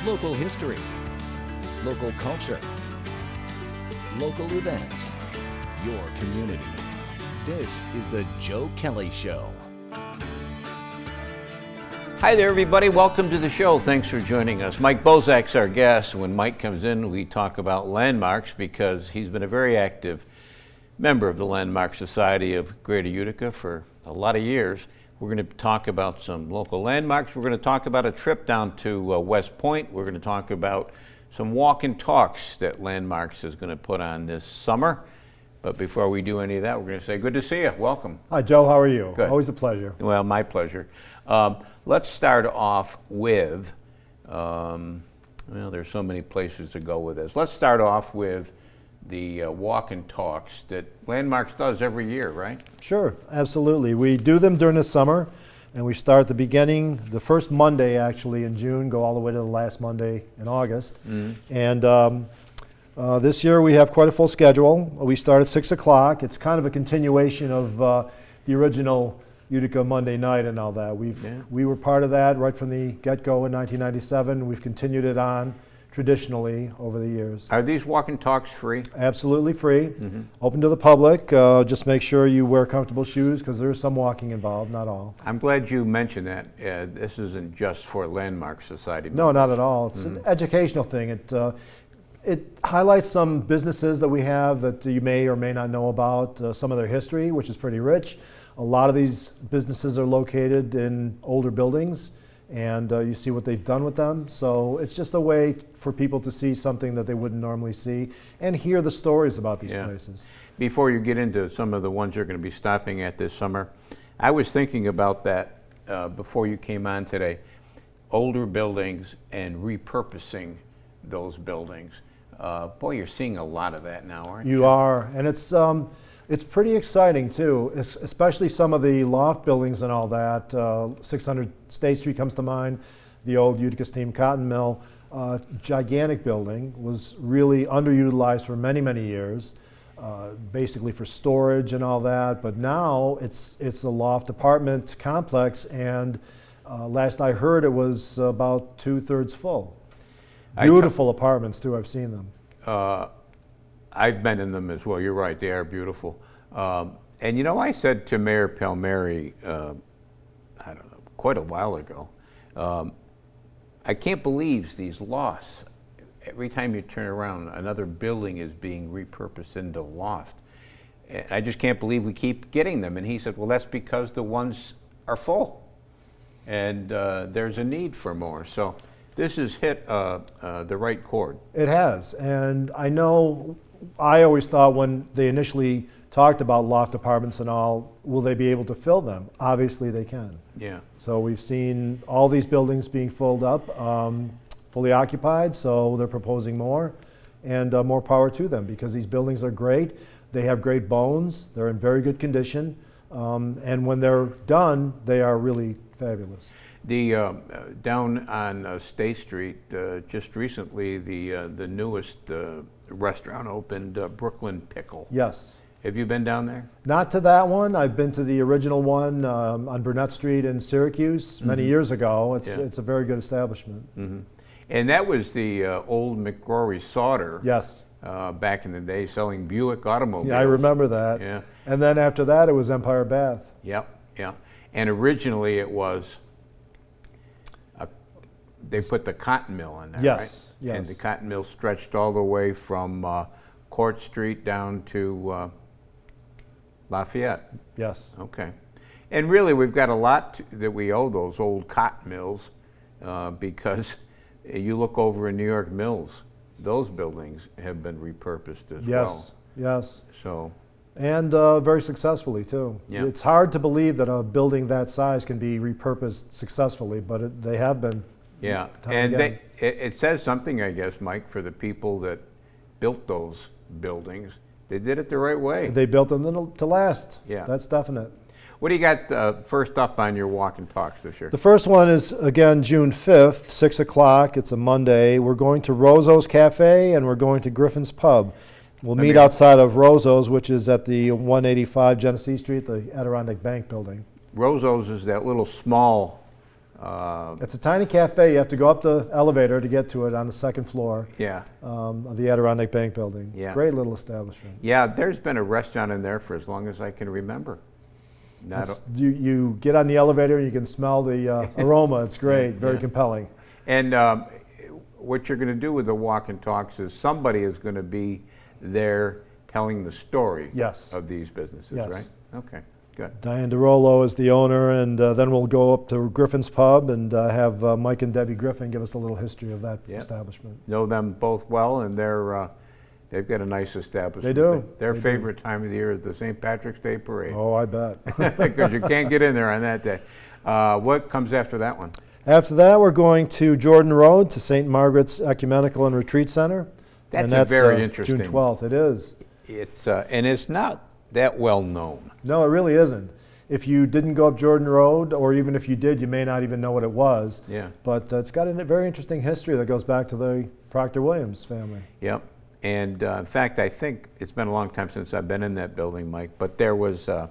local history, local culture, local events, your community. This is the Joe Kelly Show. Hi there, everybody. Welcome to the show. Thanks for joining us. Mike Bosak's our guest. When Mike comes in, we talk about landmarks because he's been a very active member of the Landmark Society of Greater Utica for a lot of years. We're going to talk about some local landmarks. We're going to talk about a trip down to West Point. We're going to talk about some walk and talks that Landmarks is going to put on this summer. But before we do any of that, we're going to say good to see you. Welcome. Hi, Joe. How are you? Good. Always a pleasure. Well, my pleasure. Let's start off with, well, there's so many places to go with this. Let's start off with the walk and talks that Landmarks does every year, right? Sure, absolutely. We do them during the summer, and we start at the beginning, the first Monday actually in June, go all the way to the last Monday in August. And this year we have quite a full schedule. We start at 6 o'clock. It's kind of a continuation of the original Utica Monday night and all that. We were part of that right from the get-go in 1997. We've continued it on traditionally over the years. Are these walk and talks free? Absolutely free. Open to the public. Just make sure you wear comfortable shoes because there is some walking involved, not all. I'm glad you mentioned that. This isn't just for Landmark Society members. No, not at all. It's an educational thing. It highlights some businesses that we have that you may or may not know about, some of their history, which is pretty rich. A lot of these businesses are located in older buildings, and you see what they've done with them. So it's just a way for people to see something that they wouldn't normally see and hear the stories about these places. Before you get into some of the ones you're going to be stopping at this summer, I was thinking about that before you came on today. Older buildings and repurposing those buildings. Boy, you're seeing a lot of that now, aren't you? You are, and it's pretty exciting too, especially some of the loft buildings and all that. 600 State Street comes to mind, the old Utica Steam Cotton Mill. Gigantic building, was really underutilized for many, many years, basically for storage and all that. But now it's a loft apartment complex, and last I heard it was about 2/3 full. Beautiful apartments too, I've seen them. I've been in them as well. You're right, they are beautiful. And you know, I said to Mayor Palmieri, I don't know, quite a while ago, I can't believe these lofts. Every time you turn around, another building is being repurposed into loft. And I just can't believe we keep getting them. And he said, well, that's because the ones are full. And there's a need for more. So this has hit the right chord. It has. And I know, I always thought when they initially talked about loft apartments and all, will they be able to fill them? Obviously they can. Yeah. So we've seen all these buildings being filled up, fully occupied, so they're proposing more, and more power to them because these buildings are great. They have great bones, they're in very good condition, and when they're done, they are really fabulous. The down on State Street, just recently, the newest restaurant opened, Brooklyn Pickle. Yes. Have you been down there? Not to that one. I've been to the original one on Burnett Street in Syracuse many years ago. It's a very good establishment. And that was the old McRory Sauter. Yes. Back in the day, selling Buick automobiles. Yeah, I remember that. Yeah. And then after that, it was Empire Bath. Yep. Yeah. And originally, it was. They put the cotton mill in there, right? Yes. And the cotton mill stretched all the way from Court Street down to Lafayette. Yes. Okay. And really, we've got a lot that we owe those old cotton mills because you look over in New York Mills, those buildings have been repurposed as well. Yes. Yes. So. And very successfully too. Yeah. It's hard to believe that a building that size can be repurposed successfully, but they have been. Yeah, and it says something, I guess, Mike, for the people that built those buildings. They did it the right way. They built them to last. Yeah. That's definite. What do you got first up on your walk and talks this year? The first one is, again, June 5th, 6 o'clock. It's a Monday. We're going to Rozo's Cafe and we're going to Griffin's Pub. We'll meet outside of Rozo's, which is at the 185 Genesee Street, the Adirondack Bank building. Rozo's is that little small It's a tiny cafe. You have to go up the elevator to get to it on the second floor Yeah. of the Adirondack Bank building. Yeah. Great little establishment. Yeah, there's been a restaurant in there for as long as I can remember. You get on the elevator and you can smell the aroma. It's great, very compelling. And what you're going to do with the walk and talks is somebody is going to be there telling the story of these businesses, right? Okay, good. Diane DeRollo is the owner, and then we'll go up to Griffin's Pub and have Mike and Debbie Griffin give us a little history of that establishment. Know them both well, and they've got a nice establishment. They do. Their favorite time of the year is the St. Patrick's Day Parade. Oh, I bet. Because you can't get in there on that day. What comes after that one? After that, we're going to Jordan Road to St. Margaret's Ecumenical and Retreat Center. That's very interesting. June 12th. It is. It's and it's not that well known. No, it really isn't. If you didn't go up Jordan Road, or even if you did, you may not even know what it was. Yeah. But it's got a very interesting history that goes back to the Proctor Williams family. Yep. And in fact, I think it's been a long time since I've been in that building, Mike. But there's a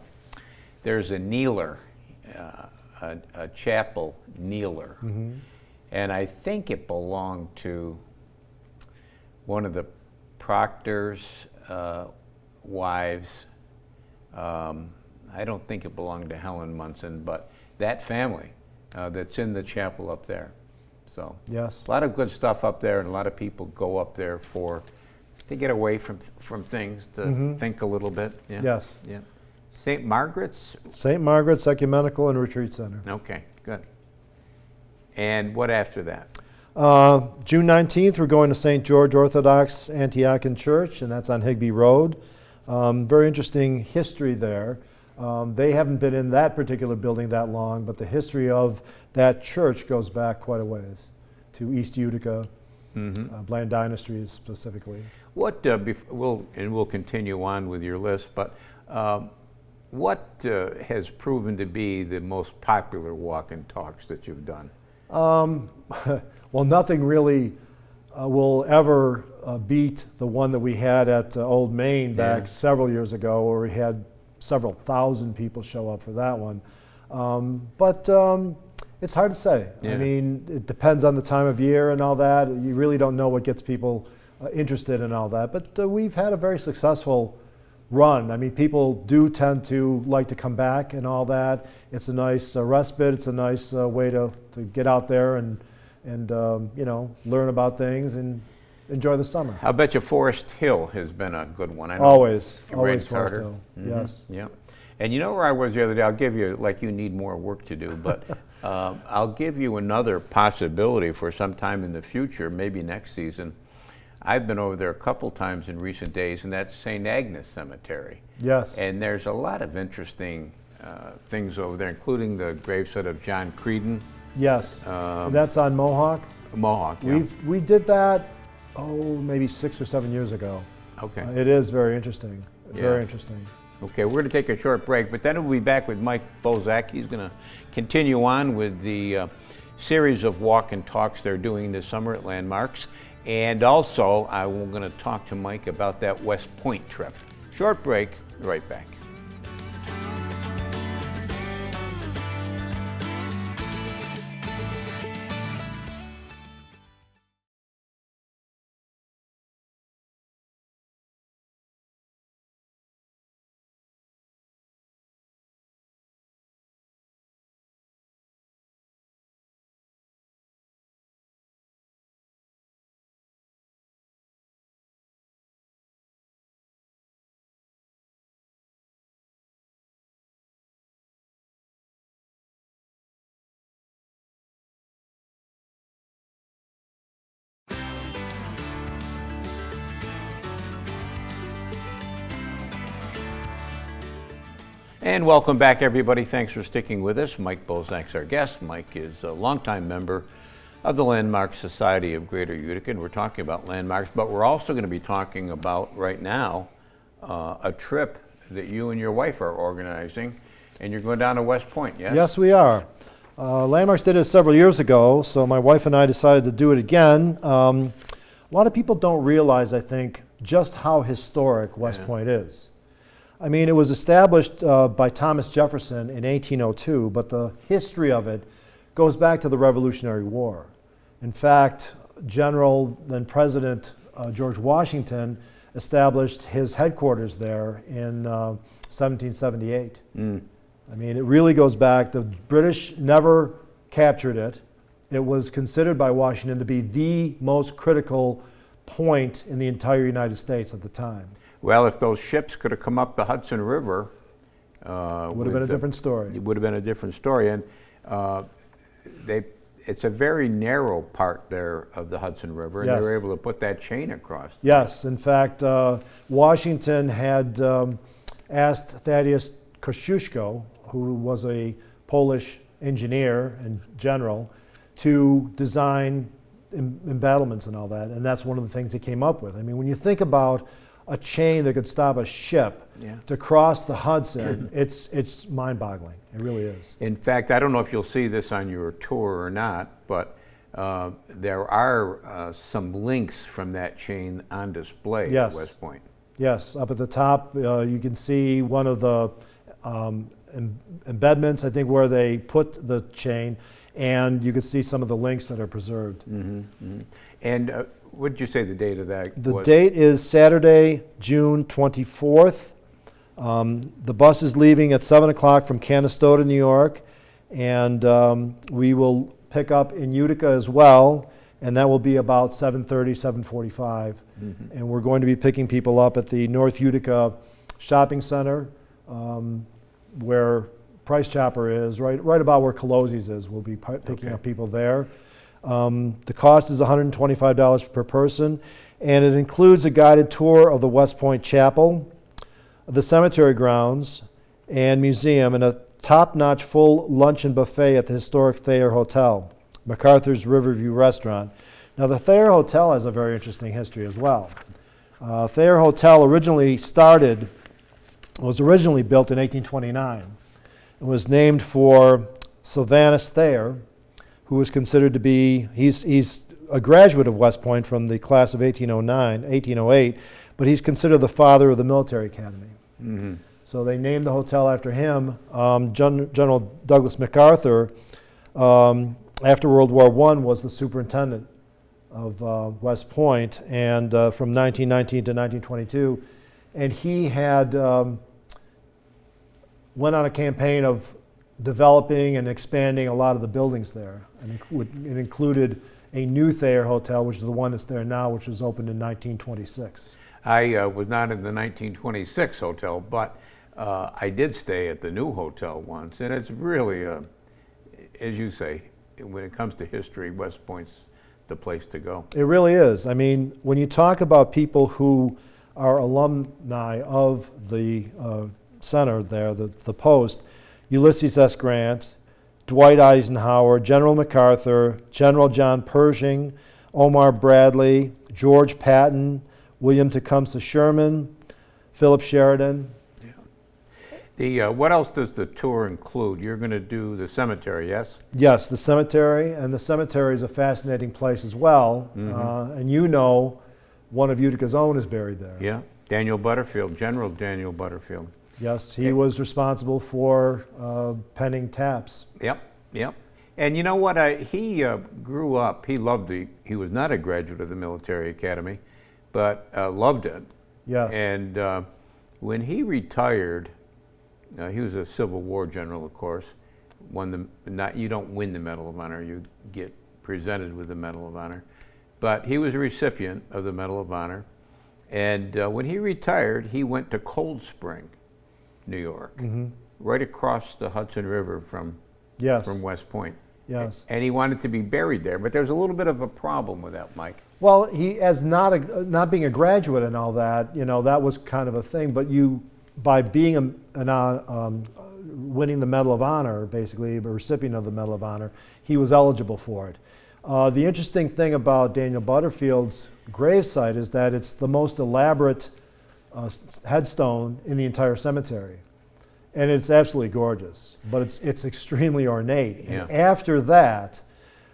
kneeler, a chapel kneeler, and I think it belonged to one of the Proctor's wives. I don't think it belonged to Helen Munson, but that family that's in the chapel up there. So yes, a lot of good stuff up there, and a lot of people go up there to get away from things, to think a little bit. Yeah. Yes. Yeah. St. Margaret's? St. Margaret's Ecumenical and Retreat Center. Okay, good. And what after that? June 19th, we're going to St. George Orthodox Antiochian Church, and that's on Higbee Road. Very interesting history there. They haven't been in that particular building that long, but the history of that church goes back quite a ways to East Utica, Bland Dynasty specifically. What we'll continue on with your list, but what has proven to be the most popular walk and talks that you've done? Well, nothing really will ever beat the one that we had at Old Main back several years ago, where we had several thousand people show up for that one. But it's hard to say. I mean, it depends on the time of year and all that. You really don't know what gets people interested in all that. But we've had a very successful run. I mean, people do tend to like to come back and all that. It's a nice respite. It's a nice way to get out there and you know, learn about things and enjoy the summer. I bet you Forest Hill has been a good one. I know always Forest Hill. Yes. Yeah. And you know where I was the other day? I'll give you, like you need more work to do, but I'll give you another possibility for some time in the future, maybe next season. I've been over there a couple times in recent days, and that's St. Agnes Cemetery. Yes. And there's a lot of interesting things over there, including the gravesite of John Creedon. Yes. That's on Mohawk. Mohawk. Yeah. We did that, maybe 6 or 7 years ago. Okay. It is very interesting. Very interesting. Okay, we're going to take a short break, but then we'll be back with Mike Bosak. He's going to continue on with the series of walk and talks they're doing this summer at Landmarks. And also, I'm going to talk to Mike about that West Point trip. Short break, right back. And welcome back, everybody. Thanks for sticking with us. Mike Bosak's our guest. Mike is a longtime member of the Landmarks Society of Greater Utica, and we're talking about landmarks, but we're also going to be talking about, right now, a trip that you and your wife are organizing, and you're going down to West Point, yes? Yes, we are. Landmarks did it several years ago, so my wife and I decided to do it again. A lot of people don't realize, I think, just how historic West Point is. I mean, it was established by Thomas Jefferson in 1802, but the history of it goes back to the Revolutionary War. In fact, General, then President George Washington established his headquarters there in 1778. I mean, it really goes back. The British never captured it. It was considered by Washington to be the most critical point in the entire United States at the time. Well, if those ships could have come up the Hudson River, It would have been a different story. It would have been a different story, and it's a very narrow part there of the Hudson River, and Yes. they were able to put that chain across. Yes, in fact, Washington had asked Thaddeus Kosciuszko, who was a Polish engineer and general, to design embattlements and all that, and that's one of the things he came up with. I mean, when you think about a chain that could stop a ship to cross the Hudson, it's mind-boggling. It really is. In fact, I don't know if you'll see this on your tour or not, but there are some links from that chain on display Yes. at West Point. Yes, up at the top, you can see one of the embedments, I think, where they put the chain, and you can see some of the links that are preserved. And what did you say the date of that The was? date is Saturday, June 24th. The bus is leaving at 7 o'clock from Canastota, New York, and we will pick up in Utica as well, and that will be about 7:30, 7:45. And we're going to be picking people up at the North Utica Shopping Center, where Price Chopper is, right about where Colosi's is. We'll be picking up people there. The cost is $125 per person, and it includes a guided tour of the West Point Chapel, the cemetery grounds and museum, and a top-notch full luncheon buffet at the historic Thayer Hotel, MacArthur's Riverview Restaurant. Now, the Thayer Hotel has a very interesting history as well. Thayer Hotel was originally built in 1829. It was named for Sylvanus Thayer, who was considered to be, he's a graduate of West Point from the class of 1808, but he's considered the father of the military academy. So they named the hotel after him. General Douglas MacArthur, after World War I, was the superintendent of West Point, and from 1919 to 1922, and he had went on a campaign of developing and expanding a lot of the buildings there, and it included a new Thayer Hotel, which is the one that's there now, which was opened in 1926. I was not in the 1926 hotel, but I did stay at the new hotel once, and it's really, as you say, when it comes to history, West Point's the place to go. It really is. I mean, when you talk about people who are alumni of the center there, the post, Ulysses S. Grant, Dwight Eisenhower, General MacArthur, General John Pershing, Omar Bradley, George Patton, William Tecumseh Sherman, Philip Sheridan. What else does the tour include? You're going to do the cemetery, yes? Yes, the cemetery, and the cemetery is a fascinating place as well. And you know, one of Utica's own is buried there. Yeah, Daniel Butterfield, General Daniel Butterfield. Yes, he was responsible for penning taps. Yep. And you know what? He grew up. He loved he was not a graduate of the military academy, but loved it. Yes. And when he retired, he was a Civil War general, of course. You don't win the Medal of Honor; you get presented with the Medal of Honor. But he was a recipient of the Medal of Honor, and when he retired, he went to Cold Spring, New York, right across the Hudson River from West Point. Yes. And he wanted to be buried there, but there's a little bit of a problem with that, Mike. Well, he, as not being a graduate and all that, that was kind of a thing. But by being winning the Medal of Honor, basically a recipient of the Medal of Honor, he was eligible for it. The interesting thing about Daniel Butterfield's gravesite is that it's the most elaborate headstone in the entire cemetery. And it's absolutely gorgeous, but it's extremely ornate. Yeah. And after that,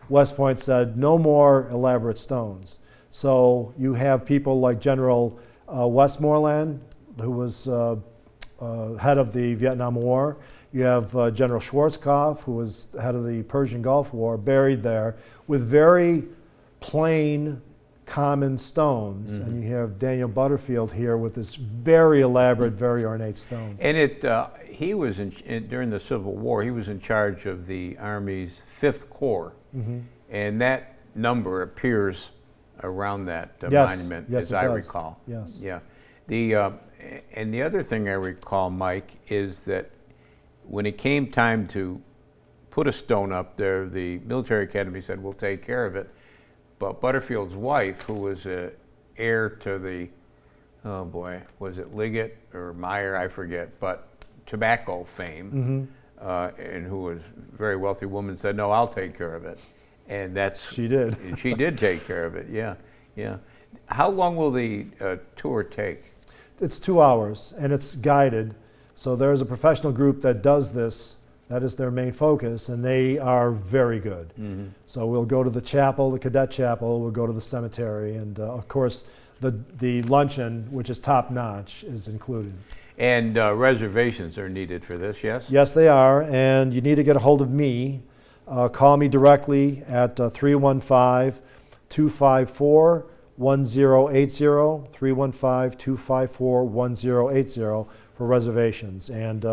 West Point said, no more elaborate stones. So you have people like General Westmoreland, who was head of the Vietnam War. You have General Schwarzkopf, who was head of the Persian Gulf War, buried there with very plain, common stones. And you have Daniel Butterfield here with this very elaborate, very ornate stone. And he was during the Civil War. He was in charge of the Army's 5th Corps, and that number appears around that monument, as I recall. Yes. Yeah. And the other thing I recall, Mike, is that when it came time to put a stone up there, the military academy said, "We'll take care of it." But Butterfield's wife, who was an heir to the, oh boy, was it Liggett or Meyer? I forget, but tobacco fame, and who was a very wealthy woman, said, "No, I'll take care of it." And she did. She did take care of it. Yeah, yeah. How long will the tour take? It's 2 hours, and it's guided. So there's a professional group that does this. That is their main focus, and they are very good. So we'll go to the chapel, the cadet chapel. We'll go to the cemetery, and of course, the luncheon, which is top notch, is included. And reservations are needed for this, yes? Yes, they are, and you need to get a hold of me. Call me directly at 315-254-1080, 315-254-1080 for reservations. And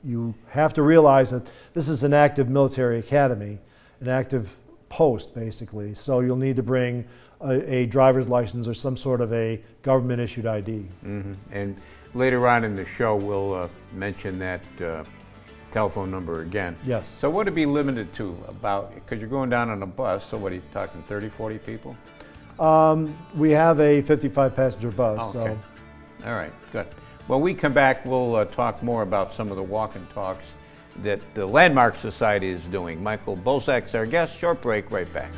you have to realize that this is an active military academy, an active post, basically. So you'll need to bring a driver's license or some sort of a government-issued ID. And later on in the show, we'll mention that telephone number again. Yes. So what would it be limited to about, because you're going down on a bus, so what are you talking, 30, 40 people? We have a 55-passenger bus. Okay. So. All right, good. When we come back, we'll talk more about some of the walk and talks that the Landmark Society is doing. Michael Bosak's our guest. Short break, right back.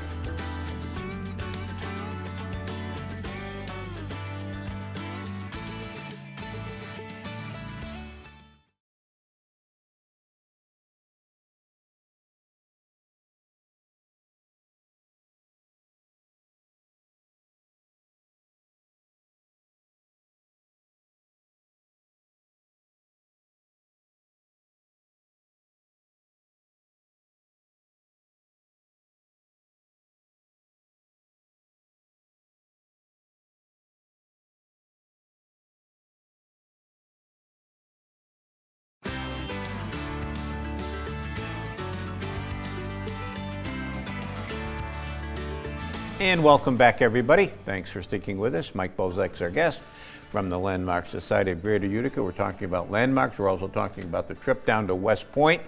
And welcome back, everybody. Thanks for sticking with us. Mike Bosak's our guest from the Landmark Society of Greater Utica. We're talking about landmarks. We're also talking about the trip down to West Point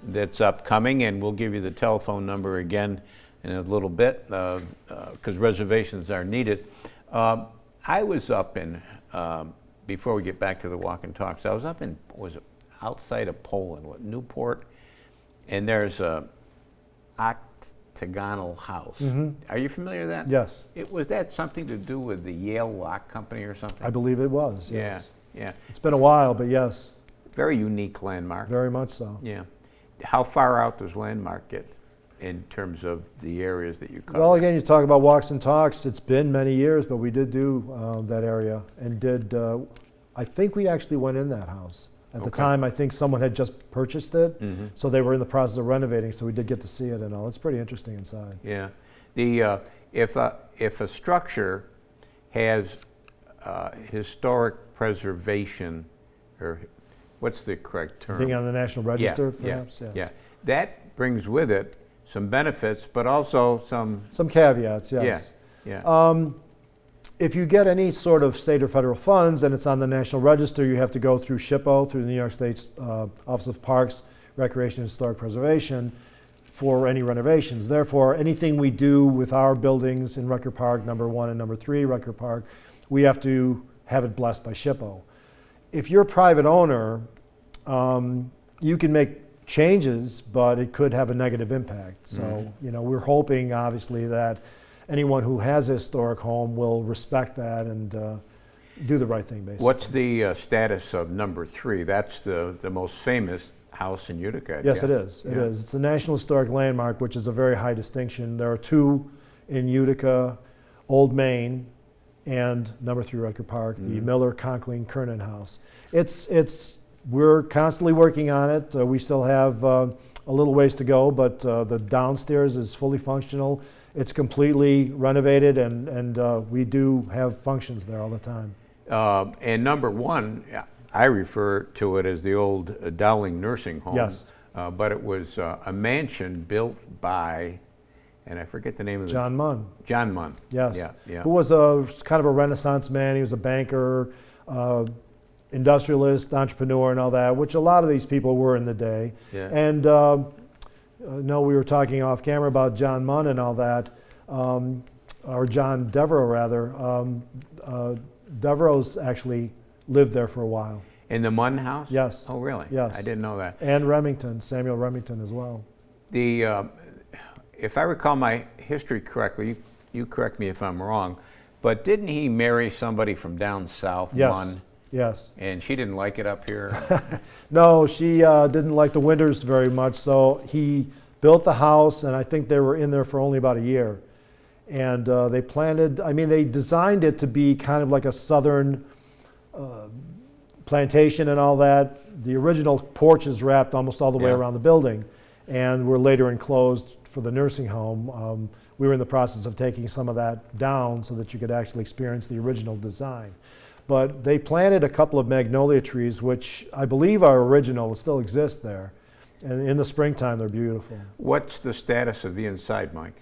that's upcoming, and we'll give you the telephone number again in a little bit because reservations are needed. I was up in, before we get back to the walk and talks, I was up in, was it outside of Poland, Newport, and there's a octagonal house. Are you familiar with that? Yes. Was that something to do with the Yale Lock Company or something? I believe it was, yes. Yeah. It's been a while, but yes. Very unique landmark. Very much so. Yeah. How far out does Landmark get in terms of the areas that you cover? Well, again, you talk about walks and talks. It's been many years, but we did do that area and did, I think we actually went in that house. At the time, I think someone had just purchased it, so they were in the process of renovating, so we did get to see it and all. It's pretty interesting inside. Yeah. If a structure has historic preservation, or what's the correct term? Being on the National Register, perhaps? Yeah. That brings with it some benefits, but also some caveats, yes. Yeah. If you get any sort of state or federal funds and it's on the National Register, you have to go through SHPO, through the New York State's Office of Parks, Recreation and Historic Preservation for any renovations. Therefore, anything we do with our buildings in Record Park, number 1 and number 3, Record Park, we have to have it blessed by SHPO. If you're a private owner, you can make changes, but it could have a negative impact. So, we're hoping, obviously, that anyone who has a historic home will respect that and do the right thing, basically. What's the status of number 3? That's the most famous house in Utica. Yes, it is. It is. It's a National Historic Landmark, which is a very high distinction. There are 2 in Utica, Old Main, and number 3 Record Park, the Miller, Conkling, Kernan House. It's we're constantly working on it. We still have a little ways to go, but the downstairs is fully functional. It's completely renovated, and we do have functions there all the time. And number one, I refer to it as the old Dowling Nursing Home. Yes. But it was a mansion built by, and I forget the name of John Munn. John Munn. Yes. Yeah. Who was kind of a Renaissance man. He was a banker, industrialist, entrepreneur, and all that, which a lot of these people were in the day. Yeah. And no, we were talking off camera about John Munn and all that, or John Devereaux rather. Devereaux's actually lived there for a while. In the Munn house? Yes. Oh, really? Yes. I didn't know that. And Remington, Samuel Remington as well. If I recall my history correctly, you correct me if I'm wrong, but didn't he marry somebody from down south, Yes. Munn? Yes. And she didn't like it up here? No, she didn't like the winters very much, so he built the house, and I think they were in there for only about a year. And they designed it to be kind of like a southern plantation and all that. The original porches wrapped almost all the way Yeah. around the building, and were later enclosed for the nursing home. We were in the process of taking some of that down so that you could actually experience the original design. But they planted a couple of magnolia trees, which I believe are original, still exist there. And in the springtime, they're beautiful. What's the status of the inside, Mike?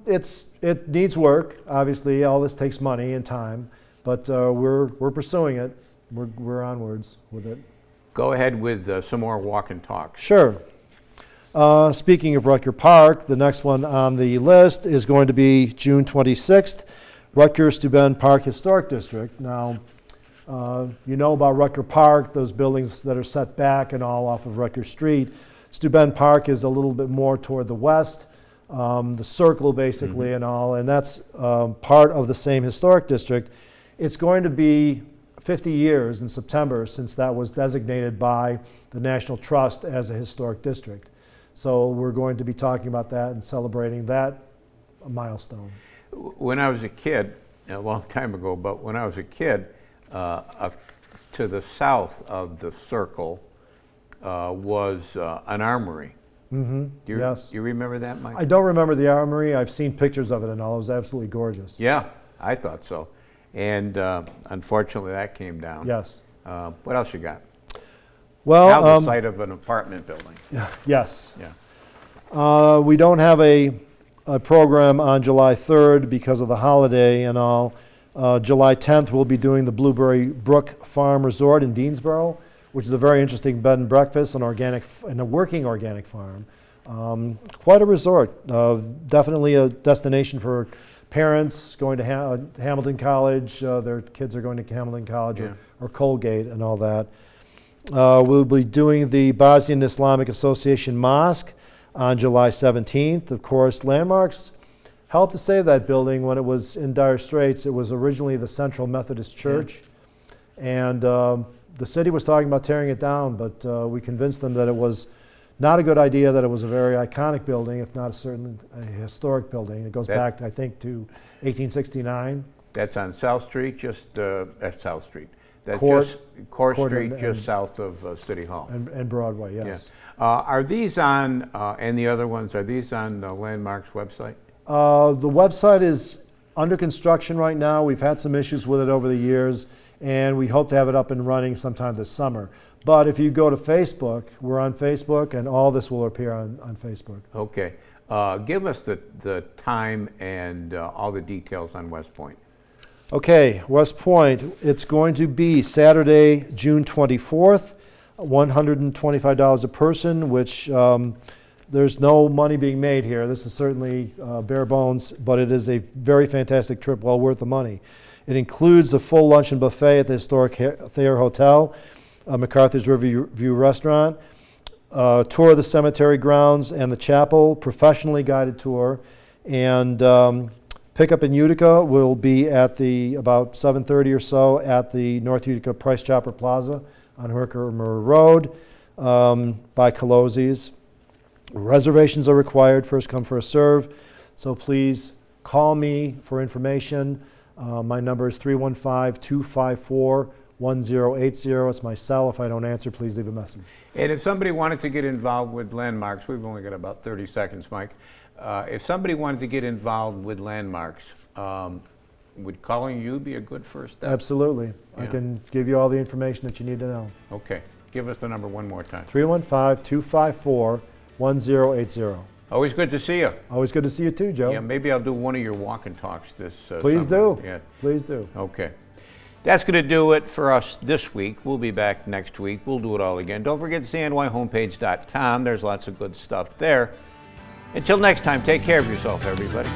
It needs work. Obviously, all this takes money and time, but we're pursuing it. We're onwards with it. Go ahead with some more walk and talk. Sure. Speaking of Rutger Park, the next one on the list is going to be June 26th, Rutgers-Steuben Park Historic District. Now, you know about Rutger Park, those buildings that are set back and all off of Rutgers Street. Steuben Park is a little bit more toward the west, the circle basically and all, and that's part of the same historic district. It's going to be 50 years in September since that was designated by the National Trust as a historic district. So we're going to be talking about that and celebrating that milestone. When I was a kid, a long time ago, but when I was a kid, to the south of the circle was an armory. Yes. You remember that, Mike? I don't remember the armory. I've seen pictures of it and all. It was absolutely gorgeous. Yeah, I thought so. And unfortunately, that came down. Yes. What else you got? Well, Now the site of an apartment building. yes. Yeah. We don't have a program on July 3rd because of the holiday and all. July 10th, we'll be doing the Blueberry Brook Farm Resort in Deansboro, which is a very interesting bed and breakfast and a working organic farm. Quite a resort. Definitely a destination for parents going to Hamilton College. Their kids are going to Hamilton College or Colgate and all that. We'll be doing the Bosnian Islamic Association Mosque on July 17th. Of course, Landmarks helped to save that building when it was in dire straits. It was originally the Central Methodist Church, and the city was talking about tearing it down, but we convinced them that it was not a good idea, that it was a very iconic building, if not a historic building. It goes back, I think, to 1869. That's on South Street, just at South Street. That's Court Street, just south of City Hall. And Broadway, yes. Are these on, and the other ones, are these on the Landmarks website? The website is under construction right now. We've had some issues with it over the years, and we hope to have it up and running sometime this summer. But if you go to Facebook, we're on Facebook, and all this will appear on Facebook. Okay. Give us the time and all the details on West Point. Okay, West Point, it's going to be Saturday, June 24th, $125 a person, which there's no money being made here. This is certainly bare bones, but it is a very fantastic trip, well worth the money. It includes a full luncheon buffet at the historic Thayer Hotel, MacArthur's Riverview Restaurant, tour of the cemetery grounds and the chapel, professionally guided tour, and pickup in Utica will be at about 7:30 or so at the North Utica Price Chopper Plaza on Herkimer Road by Colosi's. Reservations are required, first come, first serve, so please call me for information. My number is 315-254 1080. It's my cell. If I don't answer, please leave a message. And if somebody wanted to get involved with landmarks, we've only got about 30 seconds, Mike. If somebody wanted to get involved with landmarks, would calling you be a good first step? Absolutely. I Yeah. can give you all the information that you need to know. Okay. Give us the number one more time. 315-254-1080. Always good to see you. Always good to see you too, Joe. Yeah, maybe I'll do one of your walk and talks this Please summer. do. Yeah. Please do. Okay. That's going to do it for us this week. We'll be back next week. We'll do it all again. Don't forget CNYhomepage.com. There's lots of good stuff there. Until next time, take care of yourself, everybody.